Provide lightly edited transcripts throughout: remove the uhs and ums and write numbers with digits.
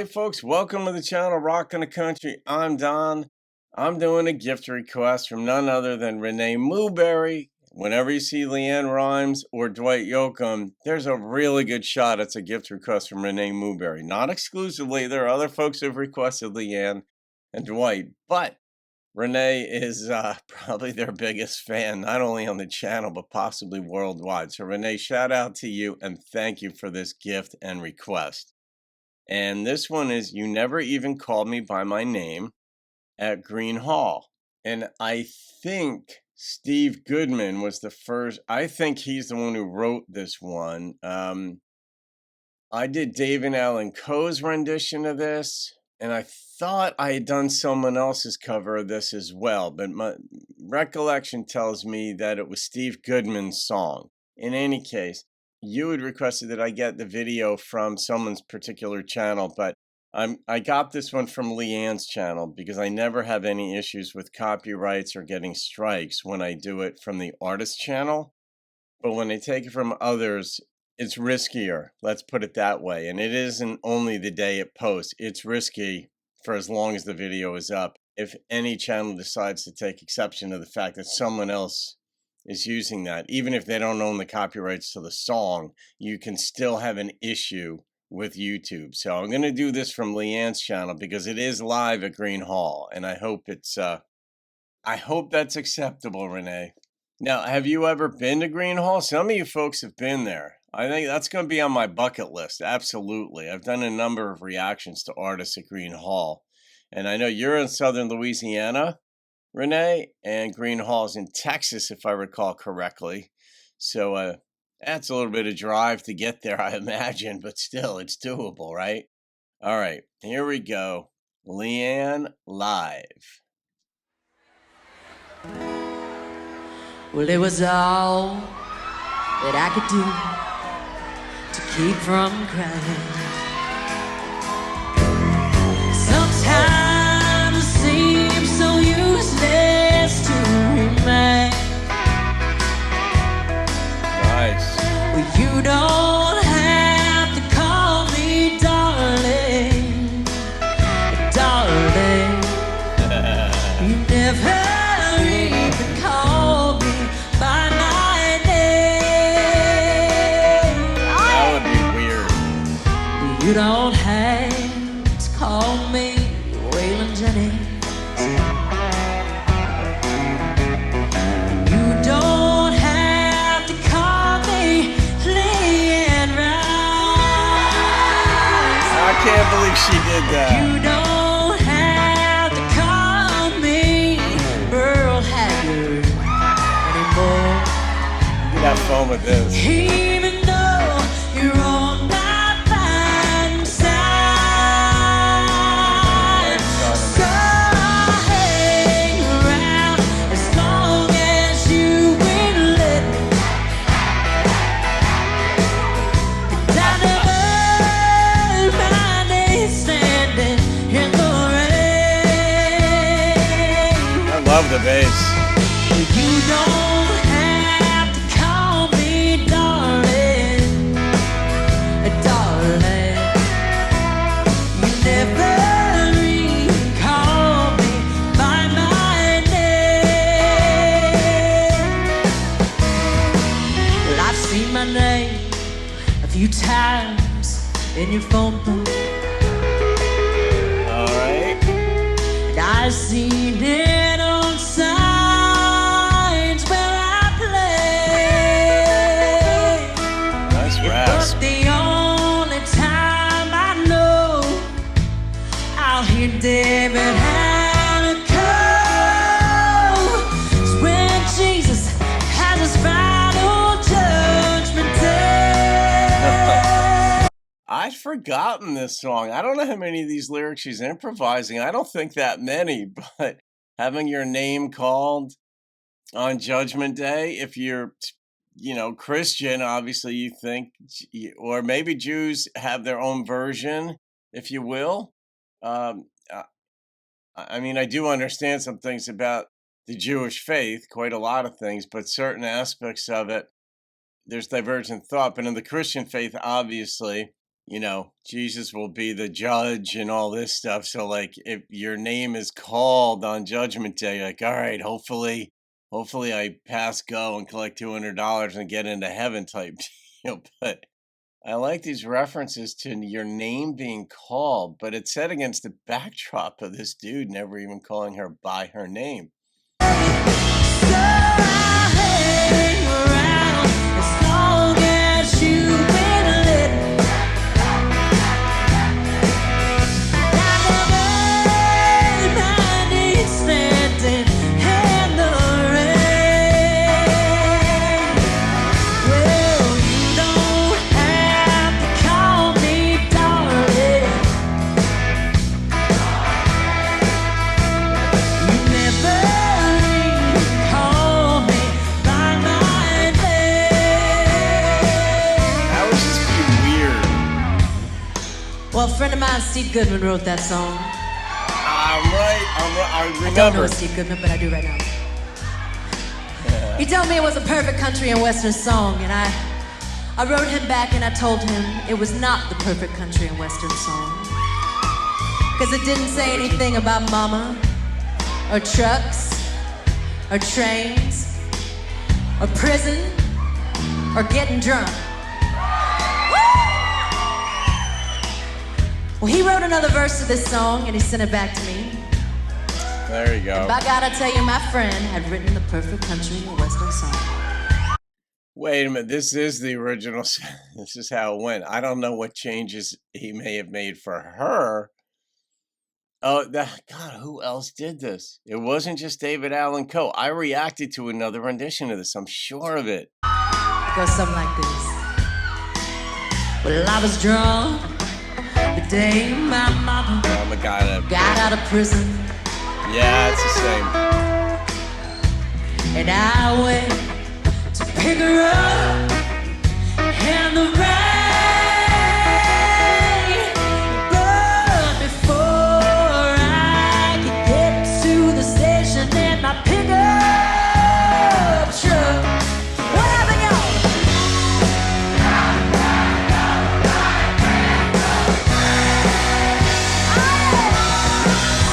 folks, welcome to the channel Rockin' the Country. I'm Don. I'm doing a gift request from none other than Renee Mooberry. Whenever you see Leann Rimes or Dwight Yoakam, there's a really good shot it's a gift request from Renee Mooberry. Not exclusively, there are other folks who've requested Leann and Dwight, but Renee is probably their biggest fan, not only on the channel, but possibly worldwide. So Renee, shout out to you and thank you for this gift and request. And this one is, You Never Even Called Me by My Name at Green Hall. And I think Steve Goodman was the first, I think he's the one who wrote this one. I did David Allen Coe's rendition of this, and I thought I had done someone else's cover of this as well, but my recollection tells me that it was Steve Goodman's song. In any case, you had requested that I get the video from someone's particular channel, but I got this one from Leann's channel because I never have any issues with copyrights or getting strikes when I do it from the artist channel. But when I take it from others, it's riskier. Let's put it that way. And it isn't only the day it posts. It's risky for as long as the video is up. If any channel decides to take exception to the fact that someone else is using that, even if they don't own the copyrights to the song, you can still have an issue with YouTube. So I'm going to do this from Leann's channel because it is live at Green Hall, and I hope it's I hope that's acceptable, Renee. Now, have you ever been to Green Hall? Some of you folks have been there. I think that's going to be on my bucket list. Absolutely. I've done a number of reactions to artists at Green Hall, and I know you're in Southern Louisiana, Renee, and Green Hall's in Texas, if I recall correctly. So that's a little bit of drive to get there, I imagine, but still, it's doable, right? All right, here we go. Leann live. Well, it was all that I could do to keep from crying. Sometimes it seems so useless to remain. Nice. Well, you don't have to call me darling, darling. You never even call me by my name. That would be weird. You don't have to call me Waylon Jennings. You don't have to call me Leann Rimes. I can't believe she did that. You don't have to call me Earl Haggard anymore. You can have fun with this. Even though you're on my fine side, so I'll hang around as long as you will let me. And I never mind it standing in the rain. I love the bass. You don't have to call me darling, darling. You never even call me by my name. Well, I've seen my name a few times in your phone book, All right. and I've seen it on signs where I play. Nice But rasp. the only time I know I'll hear David Allen Coe is when Jesus has his final judgment day. I'd forgotten this song. I don't know how many of these lyrics she's improvising. I don't think that many, but having your name called on Judgment Day, if you're, Christian, obviously you think, or maybe Jews have their own version, if you will. I mean, I do understand some things about the Jewish faith, quite a lot of things, but certain aspects of it, there's divergent thought. But in the Christian faith, obviously, Jesus will be the judge and all this stuff. So like if your name is called on judgment day, like, all right, hopefully I pass go and collect $200 and get into heaven type deal. But I like these references to your name being called, but it's set against the backdrop of this dude never even calling her by her name. So I'll hang around as long as you will let me. I never mind it standing in the rain. Well, you don't have to call me darling. You never call me by my name. That was just weird. Well, a friend of mine, Steve Goodman, wrote that song. I I don't know remember. Steve Goodman, but I do right now. He told me it was a perfect country and western song, and I wrote him back and I told him it was not the perfect country and western song. Because it didn't say anything about mama, or trucks, or trains, or prison, or getting drunk. Well, he wrote another verse to this song and he sent it back to me. There you go. By God, I tell you, my friend had written the perfect country and western song. Wait a minute. This is the original. This is how it went. I don't know what changes he may have made for her. Oh, God, who else did this? It wasn't just David Allan Coe. I reacted to another rendition of this. I'm sure of it. It goes something like this. Well, I was drunk the day my mama I'm a guy that. got out of prison, Yeah, it's the same. and I went to pick her up in the rain. But before I could get to the station in my pickup truck, what happened, y'all?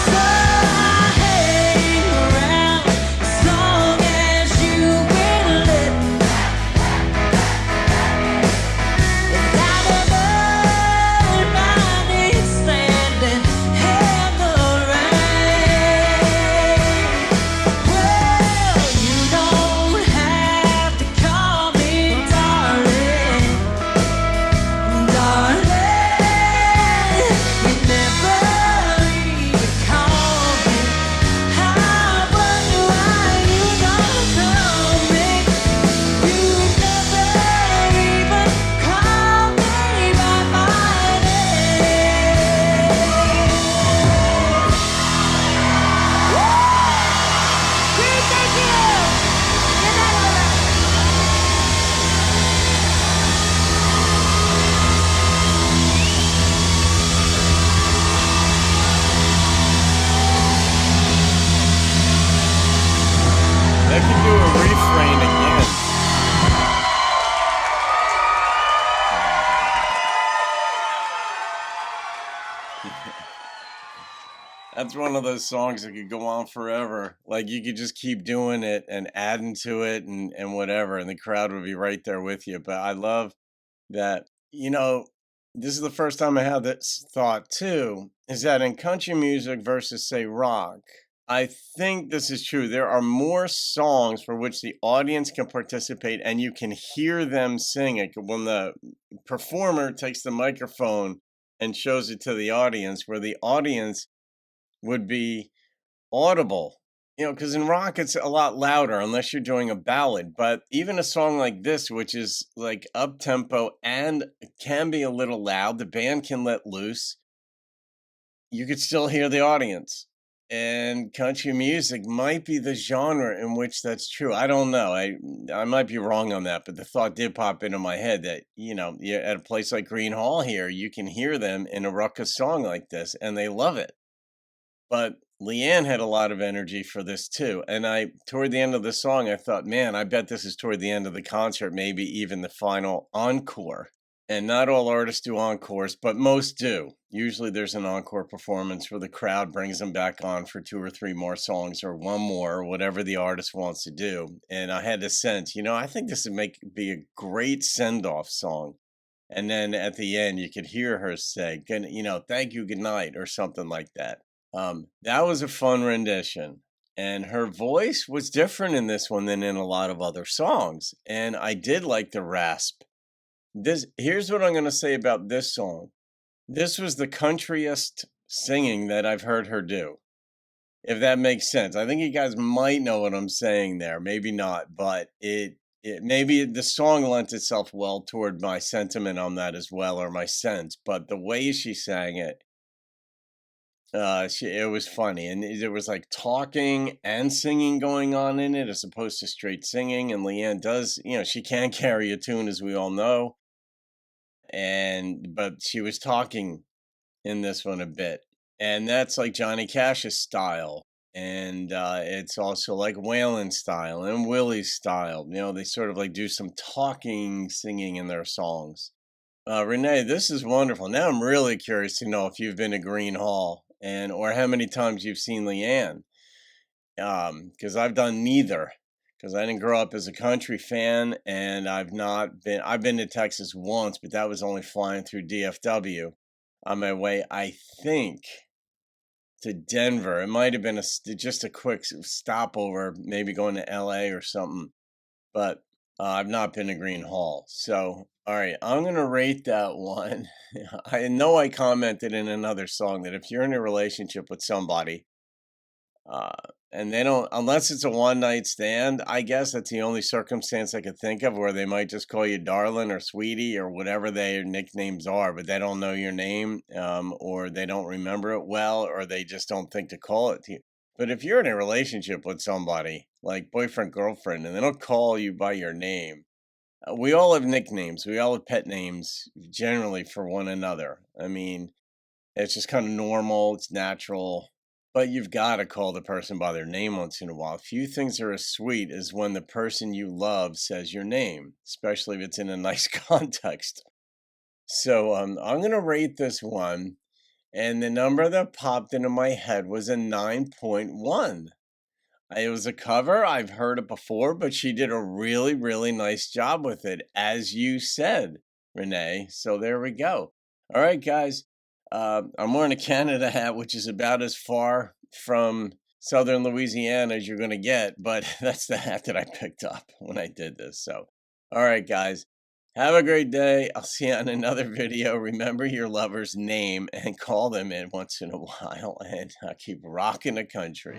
So I hang around as long as you will let me. And I never mind it standing in the rain. Well, you don't have to call me darling, darling. You never even call me. I wonder why you don't call me. You never even call me by my name. Great, thank you. Good night, everybody. They could do a refrain again. That's one of those songs that could go on forever. Like you could just keep doing it and adding to it and whatever, and the crowd would be right there with you. But I love that, this is the first time I had this thought too, is that in country music versus say rock, I think this is true. There are more songs for which the audience can participate and you can hear them sing it when the performer takes the microphone and shows it to the audience, where the audience would be audible. Because in rock it's a lot louder unless you're doing a ballad. But even a song like this, which is like up tempo and can be a little loud, the band can let loose. You could still hear the audience. And country music might be the genre in which that's true. I don't know. I might be wrong on that, but the thought did pop into my head that, you're at a place like Green Hall here, you can hear them in a ruckus song like this, and they love it. But Leann had a lot of energy for this too. And toward the end of the song, I thought, man, I bet this is toward the end of the concert, maybe even the final encore. And not all artists do encores, but most do. Usually there's an encore performance where the crowd brings them back on for 2 or 3 more songs or one more, or whatever the artist wants to do. And I had this sense, I think this would be a great send-off song. And then at the end, you could hear her say, "Thank you, good night," or something like that. That was a fun rendition. And her voice was different in this one than in a lot of other songs. And I did like the rasp. Here's what I'm going to say about this song. This was the countryest singing that I've heard her do, if that makes sense. I think you guys might know what I'm saying there, maybe not, but it maybe the song lent itself well toward my sentiment on that as well, or my sense. But the way she sang it, it was funny, and there was like talking and singing going on in it, as opposed to straight singing. And Leann does, she can carry a tune, as we all know, but she was talking in this one a bit, and that's like Johnny Cash's style, and it's also like Waylon's style and Willie's style. They sort of like do some talking, singing in their songs. Renee, this is wonderful. Now I'm really curious to know if you've been to Green Hall or how many times you've seen Leann, because I've done neither. Because I didn't grow up as a country fan, and I've been to Texas once, but that was only flying through DFW on my way, I think, to Denver. It might have been just a quick stopover, maybe going to LA or something, but I've not been to Green Hall. So, all right, I'm going to rate that one. I know I commented in another song that if you're in a relationship with somebody, uh, and they don't, unless it's a one night stand, I guess that's the only circumstance I could think of where they might just call you darling or sweetie or whatever their nicknames are, but they don't know your name, or they don't remember it well, or they just don't think to call it to you. But if you're in a relationship with somebody like boyfriend, girlfriend, and they don't call you by your name, we all have nicknames. We all have pet names generally for one another. I mean, it's just kind of normal, it's natural, but you've got to call the person by their name once in a while. Few things are as sweet as when the person you love says your name, especially if it's in a nice context. So I'm going to rate this one, and the number that popped into my head was a 9.1. It was a cover. I've heard it before, but she did a really, really nice job with it, as you said, Renee. So there we go. All right, guys. I'm wearing a Canada hat, which is about as far from southern Louisiana as you're going to get, but that's the hat that I picked up when I did this. So, all right, guys. Have a great day. I'll see you on another video. Remember your lover's name and call them in once in a while, and keep rocking the country.